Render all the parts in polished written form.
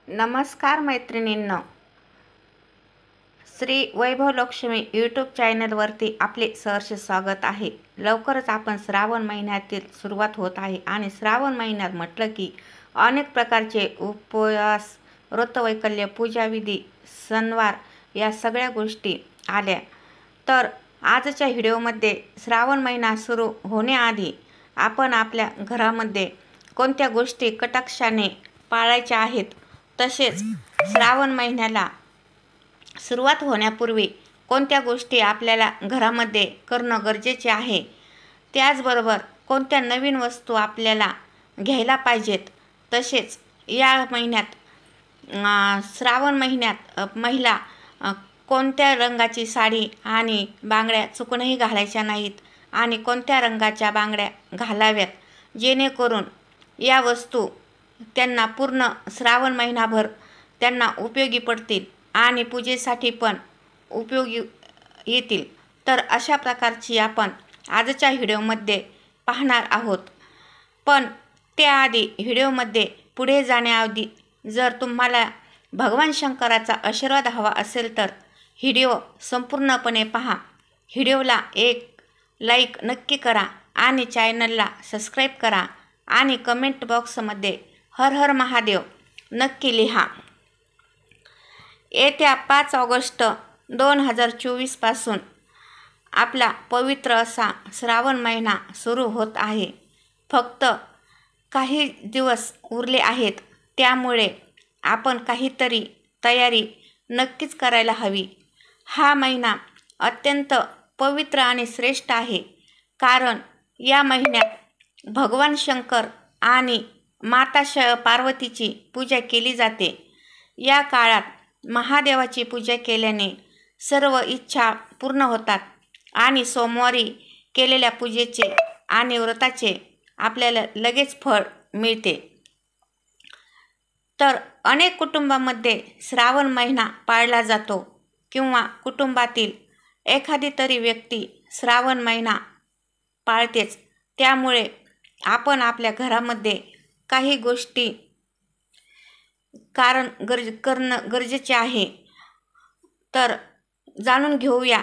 नमस्कार मैत्रिणींनो, श्री वैभव लक्ष्मी यूट्यूब चॅनलवरती आपले सहर्ष स्वागत आहे। लवकरच आपण श्रावण महिन्यातील सुरुवात होत आहे आणि श्रावण महिन्यात म्हटलं की अनेक प्रकारचे उपवास, व्रतवैकल्य, पूजाविधी, सणवार या सगळ्या गोष्टी आल्या। तर आजच्या व्हिडिओमध्ये श्रावण महिना सुरू होण्याआधी आपण आपल्या घरामध्ये कोणत्या गोष्टी कटाक्षाने पाळायच्या आहेत, तसेच श्रावण महिन्याला सुरुवात होण्यापूर्वी कोणत्या गोष्टी आपल्याला घरामध्ये करणं गरजेचे आहे, त्याचबरोबर कोणत्या नवीन वस्तू आपल्याला घ्यायला पाहिजेत। तसेच या महिन्यात श्रावण महिन्यात महिला कोणत्या रंगाची साडी आणि बांगड्या चुकूनही घालायच्या नाहीत आणि कोणत्या रंगाच्या बांगड्या घालाव्यात, जेणेकरून या वस्तू त्यांना पूर्ण श्रावण महिनाभर त्यांना उपयोगी पडतील आणि पूजेसाठी पण उपयोगी येतील। तर अशा प्रकारची आपण आजच्या व्हिडिओमध्ये पाहणार आहोत। पण त्याआधी व्हिडिओमध्ये पुढे जाण्याआधी जर तुम्हाला भगवान शंकराचा आशीर्वाद हवा असेल तर व्हिडिओ संपूर्णपणे पहा, व्हिडिओला एक लाईक नक्की करा आणि चॅनलला सबस्क्राईब करा आणि कमेंट बॉक्समध्ये हर हर महादेव नक्की लिहा। येत्या 5 ऑगस्ट 2024 पासून आपला पवित्र असा श्रावण महिना सुरू होत आहे। फक्त काही दिवस उरले आहेत, त्यामुळे आपण काहीतरी तयारी नक्कीच करायला हवी। हा महिना अत्यंत पवित्र आणि श्रेष्ठ आहे, कारण या महिन्यात भगवान शंकर आणि माता पार्वतीची पूजा केली जाते। या काळात महादेवाची पूजा केल्याने सर्व इच्छा पूर्ण होतात आणि सोमवारी केलेल्या पूजेचे आणि व्रताचे आपल्याला लगेच फळ मिळते। तर अनेक कुटुंबामध्ये श्रावण महिना पाळला जातो किंवा कुटुंबातील एखादी तरी व्यक्ती श्रावण महिना पाळतेच। त्यामुळे आपण आपल्या घरामध्ये काही गोष्टी करणं गरजेचे आहे। तर जाणून घेऊया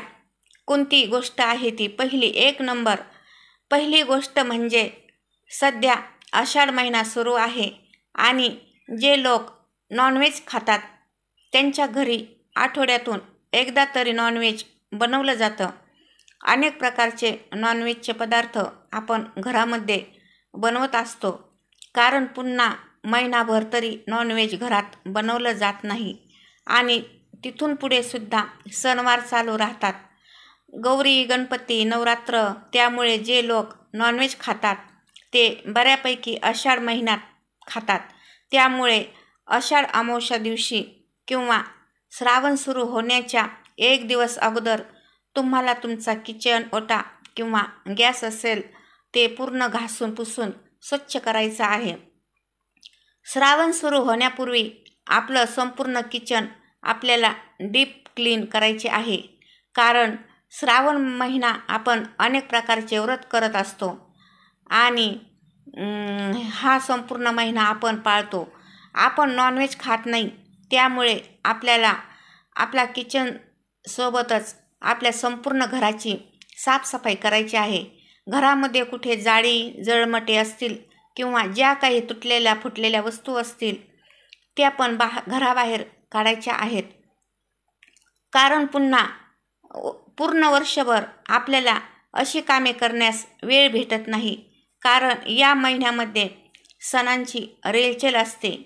कोणती गोष्ट आहे ती। पहिली गोष्ट म्हणजे सध्या आषाढ महिना सुरू आहे आणि जे लोक नॉनव्हेज खातात त्यांच्या घरी आठवड्यातून एकदा तरी नॉनव्हेज बनवलं जातं। अनेक प्रकारचे नॉनव्हेजचे पदार्थ आपण घरामध्ये बनवत असतो, कारण पुन्हा महिनाभर तरी नॉनव्हेज घरात बनवलं जात नाही आणि तिथून पुढे सुद्धा सणवार चालू राहतात, गौरी, गणपती, नवरात्र। त्यामुळे जे लोक नॉनव्हेज खातात ते बऱ्यापैकी आषाढ महिन्यात खातात। त्यामुळे आषाढ अमावस्या दिवशी किंवा श्रावण सुरू होण्याच्या 1 दिवस अगोदर तुम्हाला तुमचा किचन ओटा किंवा गॅस असेल ते पूर्ण घासून पुसून स्वच्छ करायचं आहे। श्रावण सुरू होण्यापूर्वी आपलं संपूर्ण किचन आपल्याला डीप क्लीन करायचे आहे, कारण श्रावण महिना आपण अनेक प्रकारचे व्रत करत असतो आणि हा संपूर्ण महिना आपण पाळतो। आपण नॉनव्हेज खात नाही, त्यामुळे आपल्याला आपल्या किचन सोबतच आपल्या संपूर्ण घराची साफसफाई करायची आहे। घरामध्ये कुठे जाळी जळमटे असतील किंवा ज्या काही तुटलेल्या फुटलेल्या वस्तू असतील त्या पण घराबाहेर काढायच्या आहेत, कारण पुन्हा पूर्ण वर्षभर आपल्याला अशी कामे करण्यास वेळ भेटत नाही। कारण या महिन्यामध्ये सणांची रेलचेल असते।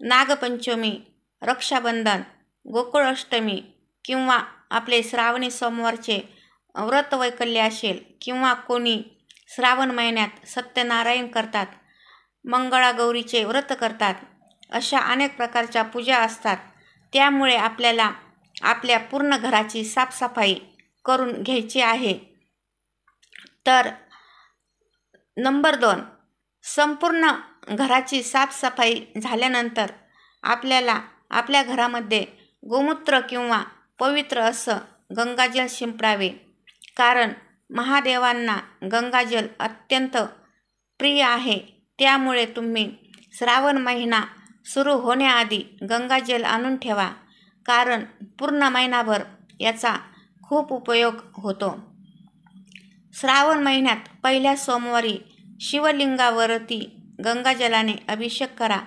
नागपंचमी, रक्षाबंधन, गोकुळाष्टमी किंवा आपले श्रावणी सोमवारचे व्रतवैकल्य असेल किंवा कोणी श्रावण महिन्यात सत्यनारायण करतात, मंगळागौरीचे व्रत करतात, अशा अनेक प्रकारच्या पूजा असतात। त्यामुळे आपल्याला आपल्या पूर्ण घराची साफसफाई करून घ्यायची आहे। तर नंबर 2, संपूर्ण घराची साफसफाई झाल्यानंतर आपल्याला आपल्या घरामध्ये गोमूत्र किंवा पवित्र असं गंगाजल शिंपडावे, कारण महादेवांना गंगाजल अत्यंत प्रिय आहे। त्यामुळे तुम्ही श्रावण महिना सुरू होण्याआधी गंगाजल आणून ठेवा, कारण पूर्ण महिनाभर याचा खूप उपयोग होतो. श्रावण महिन्यात पहिल्या सोमवारी शिवलिंगावरती गंगाजलाने अभिषेक करा.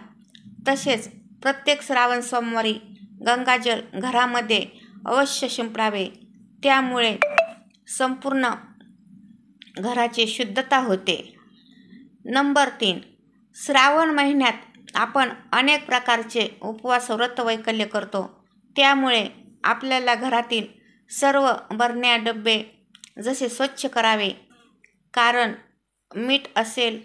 तसेच प्रत्येक श्रावण सोमवारी गंगाजल घरामध्ये अवश्य शिंपडावे. त्यामुळे संपूर्ण घराची शुद्धता होते. नंबर 3, श्रावण महिन्यात आपण अनेक प्रकारचे उपवास व्रत वैकल्य करतो. त्यामुळे आपल्याला घरातील सर्व बरण्या डबे जसे स्वच्छ करावे, कारण मीठ असेल,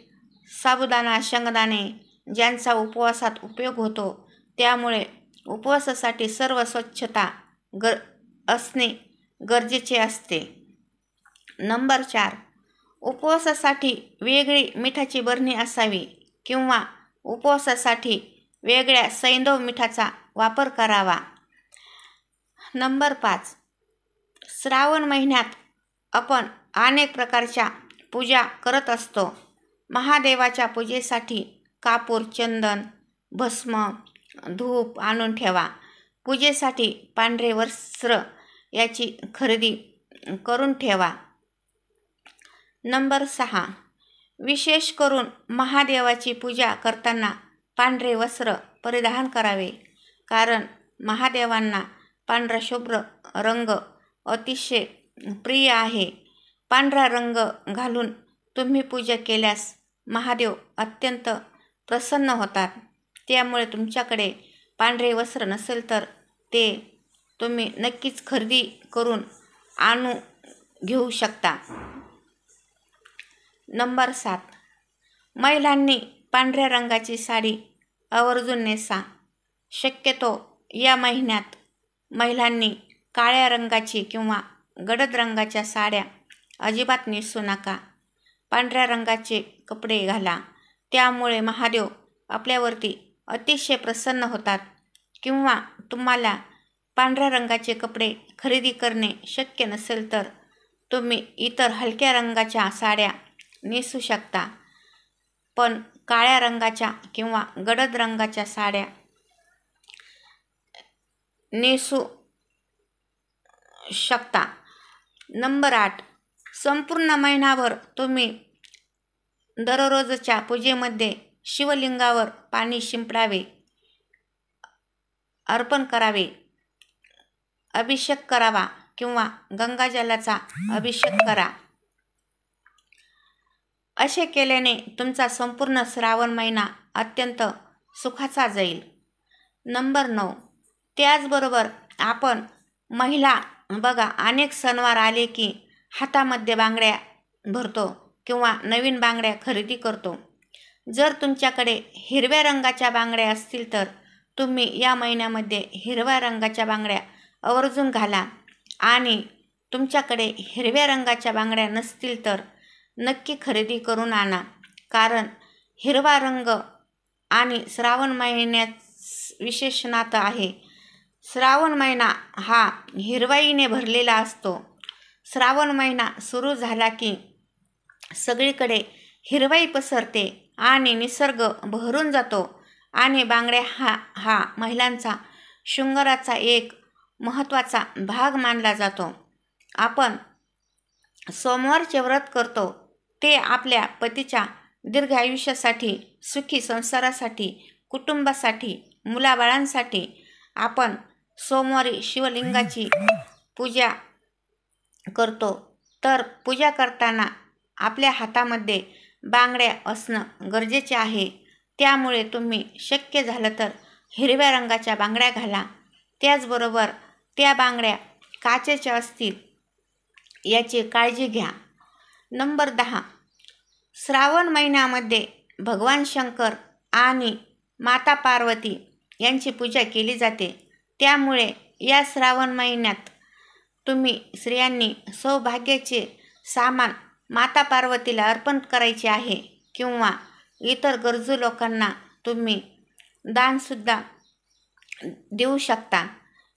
साबुदाणा, शेंगदाणे ज्यांचा उपवासात उपयोग होतो, त्यामुळे उपवासासाठी सर्व स्वच्छता असणे गरजेचे असते. नंबर 4, उपवासासाठी वेगळी मिठाची बरणी असावी किंवा उपवासासाठी वेगळ्या सैंधव मिठाचा वापर करावा. नंबर 5, श्रावण महिन्यात आपण अनेक प्रकारच्या पूजा करत असतो. महादेवाच्या पूजेसाठी कापूर, चंदन, भस्म, धूप आणून ठेवा. पूजेसाठी पांढरे वस्त्र याची खरेदी करून ठेवा. नंबर 6, विशेष करून महादेवाची पूजा करताना पांढरे वस्त्र परिधान करावे, कारण महादेवांना पांढरा शुभ्र रंग अतिशय प्रिय आहे. पांढरा रंग घालून तुम्ही पूजा केल्यास महादेव अत्यंत प्रसन्न होतात. त्यामुळे तुमच्याकडे पांढरे वस्त्र नसेल तर ते तुम्ही नक्कीच खरेदी करून आणू घेऊ शकता. नंबर 7, महिलांनी पांढऱ्या रंगाची साडी आवर्जून नेसा. शक्यतो या महिन्यात महिलांनी काळ्या रंगाची किंवा गडद रंगाच्या साड्या अजिबात नेसू नका. पांढऱ्या रंगाचे कपडे घाला. त्यामुळे महादेव आपल्यावरती अतिशय प्रसन्न होतात. किंवा तुम्हाला पांढऱ्या रंगाचे कपडे खरेदी करणे शक्य नसेल तर तुम्ही इतर हलक्या रंगाच्या साड्या नेसू शकता. पण काळ्या रंगाच्या किंवा गडद रंगाच्या साड्या नेसू शकता. नंबर 8, संपूर्ण महिनाभर तुम्ही दररोजच्या पूजेमध्ये शिवलिंगावर पाणी शिंपडावे, अर्पण करावे, अभिषेक करावा किंवा गंगाजलाचा अभिषेक करा. असे केल्याने तुमचा संपूर्ण श्रावण महिना अत्यंत सुखाचा जाईल. नंबर 9, त्याचबरोबर आपण महिला बघा, अनेक सणवार आले की हातामध्ये बांगड्या भरतो किंवा नवीन बांगड्या खरेदी करतो. जर तुमच्याकडे हिरव्या रंगाच्या बांगड्या असतील तर तुम्ही या महिन्यामध्ये हिरव्या रंगाच्या बांगड्या आवर्जून घाला. आणि तुमच्याकडे हिरव्या रंगाच्या बांगड्या नसतील तर नक्की खरेदी करून आणा, कारण हिरवा रंग आणि श्रावण महिन्यात विशेष नातं आहे. श्रावण महिना हा हिरवाईने भरलेला असतो. श्रावण महिना सुरू झाला की सगळीकडे हिरवाई पसरते आणि निसर्ग बहरून जातो. आणि बांगड्या हा महिलांचा शृंगाराचा एक महत्त्वाचा भाग मानला जातो. आपण सोमवारचे व्रत करतो ते आपल्या पतीच्या दीर्घ आयुष्यासाठी, सुखी संसारासाठी, कुटुंबासाठी, मुलाबाळांसाठी आपण सोमवारी शिवलिंगाची पूजा करतो. तर पूजा करताना आपल्या हातामध्ये बांगड्या असणं गरजेचे आहे. त्यामुळे तुम्ही शक्य झालं तर हिरव्या रंगाच्या बांगड्या घाला. त्याचबरोबर त्या बांगड्या काचेच्या असतील याची काळजी घ्या. नंबर 10, श्रावण महिन्यामध्ये भगवान शंकर आणि माता पार्वती यांची पूजा केली जाते. त्यामुळे या श्रावण महिन्यात तुम्ही स्त्रियांनी सौभाग्याचे सामान माता पार्वतीला अर्पण करायचे आहे किंवा इतर गरजू लोकांना तुम्ही दानसुद्धा देऊ शकता.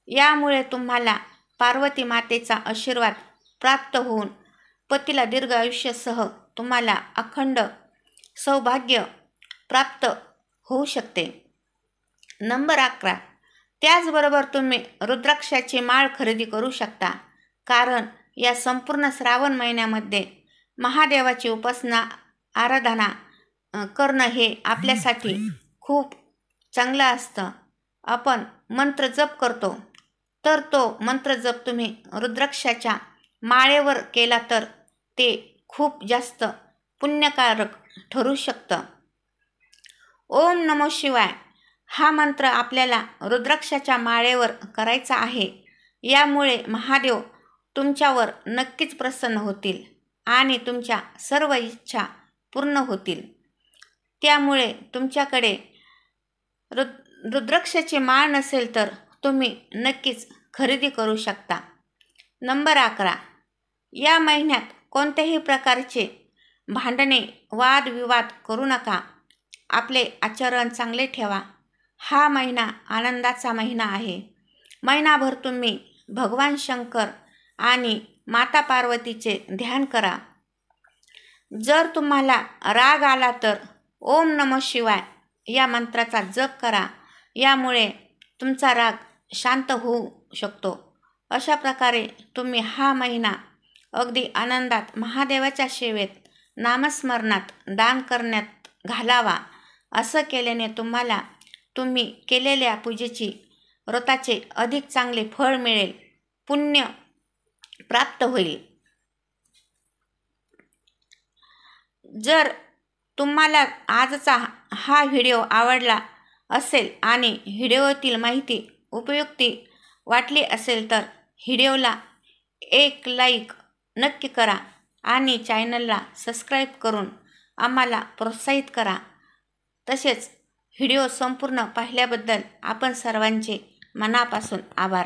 यामुळे तुम्हाला पार्वती मातेचा आशीर्वाद प्राप्त होऊन पतीला दीर्घ आयुष्यासह तुम्हाला अखंड सौभाग्य प्राप्त होऊ शकते. नंबर 11, त्याचबरोबर तुम्ही रुद्राक्षाची माळ खरेदी करू शकता, कारण या संपूर्ण श्रावण महिन्यामध्ये महादेवाची उपासना आराधना करणं हे आपल्यासाठी खूप चांगलं असतं. आपण मंत्र जप करतो, तर तो मंत्र जप तुम्ही रुद्राक्षाच्या माळेवर केला तर ते खूप जास्त पुण्यकारक ठरू शकतं. ओम नमो शिवाय हा मंत्र आपल्याला रुद्राक्षाच्या माळेवर करायचा आहे. यामुळे महादेव तुमच्यावर नक्कीच प्रसन्न होतील आणि तुमच्या सर्व इच्छा पूर्ण होतील. त्यामुळे तुमच्याकडे रुद्राक्षाची माळ नसेल तर तुम्ही नक्कीच खरेदी करू शकता. नंबर 11, या महिन्यात कोणत्याही प्रकारचे भांडणे वादविवाद करू नका. आपले आचरण चांगले ठेवा. हा महिना आनंदाचा महिना आहे. महिनाभर तुम्ही भगवान शंकर आणि माता पार्वतीचे ध्यान करा. जर तुम्हाला राग आला तर ओम नमः शिवाय या मंत्राचा जप करा. यामुळे तुमचा राग शांत होऊ शकतो. अशा प्रकारे तुम्ही हा महिना अगदी आनंदात महादेवाच्या सेवेत, नामस्मरणात, दान करण्यात घालावा. असं केल्याने तुम्हाला तुम्ही केलेल्या पूजेची, व्रताचे अधिक चांगले फळ मिळेल, पुण्य प्राप्त होईल. जर तुम्हाला आजचा हा व्हिडिओ आवडला असेल आणि व्हिडिओतील माहिती उपयुक्ती वाटली असेल तर व्हिडिओला एक लाईक नक्की करा आणि चॅनलला सबस्क्राईब करून आम्हाला प्रोत्साहित करा. तसेच व्हिडिओ संपूर्ण पाहिल्याबद्दल आपण सर्वांचे मनापासून आभार.